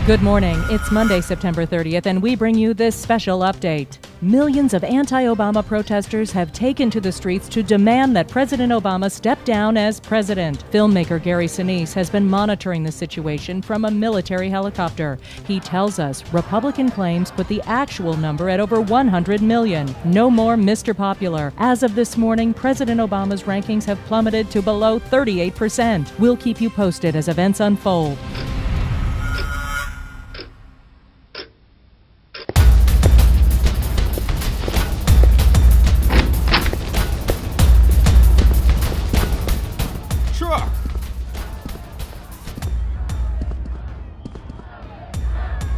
Good morning. It's Monday, September 30th, and we bring you this special update. Millions of anti-Obama protesters have taken to the streets to demand that President Obama step down as president. Filmmaker Gary Sinise has been monitoring the situation from a military helicopter. He tells us Republican claims put the actual number at over 100 million. No more Mr. Popular. As of this morning, President Obama's rankings have plummeted to below 38%. We'll keep you posted as events unfold.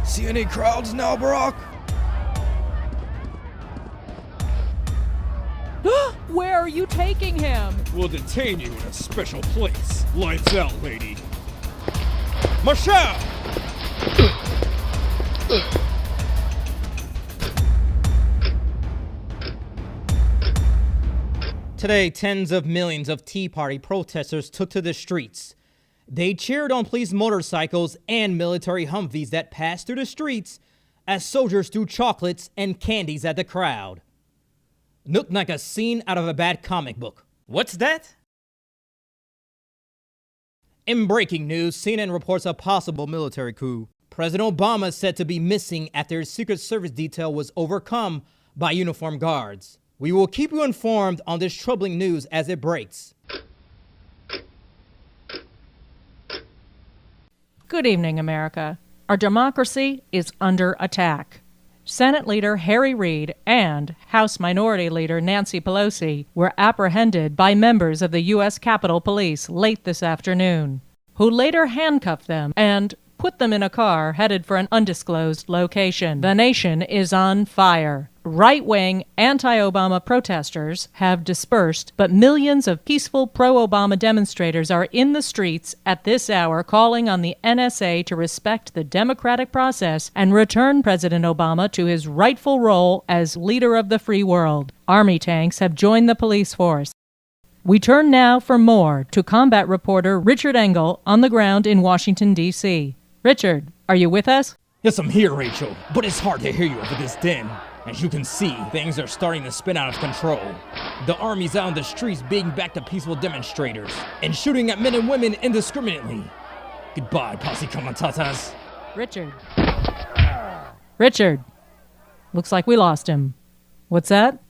See any crowds now, Barack? Where are you taking him? We'll detain you in a special place. Lights out, lady. Michelle! Today, tens of millions of Tea Party protesters took to the streets. They cheered on police motorcycles and military Humvees that passed through the streets as soldiers threw chocolates and candies at the crowd. Looked like a scene out of a bad comic book. What's that? In breaking news, CNN reports a possible military coup. President Obama is said to be missing after his Secret Service detail was overcome by uniformed guards. We will keep you informed on this troubling news as it breaks. Good evening, America. Our democracy is under attack. Senate Leader Harry Reid and House Minority Leader Nancy Pelosi were apprehended by members of the U.S. Capitol Police late this afternoon, who later handcuffed them and put them in a car headed for an undisclosed location. The nation is on fire. Right-wing, anti-Obama protesters have dispersed, but millions of peaceful pro-Obama demonstrators are in the streets at this hour calling on the NSA to respect the democratic process and return President Obama to his rightful role as leader of the free world. Army tanks have joined the police force. We turn now for more to combat reporter Richard Engel on the ground in Washington, D.C. Richard, are you with us? Yes, I'm here, Rachel, but it's hard to hear you over this din. As you can see, things are starting to spin out of control. The army's out on the streets beating back the peaceful demonstrators and shooting at men and women indiscriminately. Goodbye, posse comitatas. Richard. Looks like we lost him. What's that?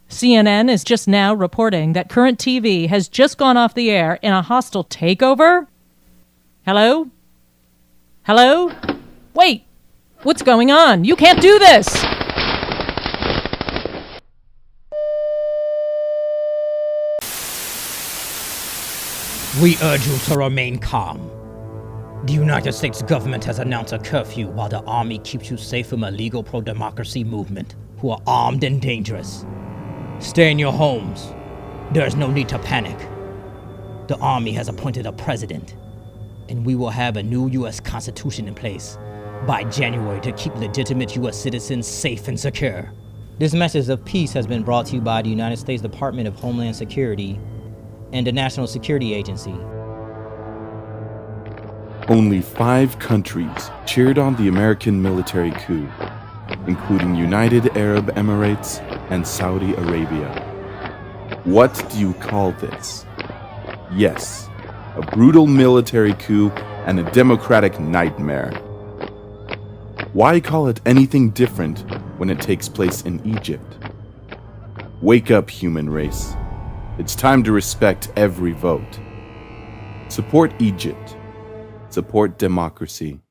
CNN is just now reporting that Current TV has just gone off the air in a hostile takeover? Hello? Wait! What's going on? You can't do this! We urge you to remain calm. The United States government has announced a curfew while the army keeps you safe from a legal pro-democracy movement who are armed and dangerous. Stay in your homes. There is no need to panic. The army has appointed a president, and we will have a new U.S. Constitution in place by January to keep legitimate U.S. citizens safe and secure. This message of peace has been brought to you by the United States Department of Homeland Security and the National Security Agency. Only 5 countries cheered on the American military coup, including United Arab Emirates and Saudi Arabia. What do you call this? Yes, a brutal military coup and a democratic nightmare. Why call it anything different when it takes place in Egypt? Wake up, human race. It's time to respect every vote. Support Egypt. Support democracy.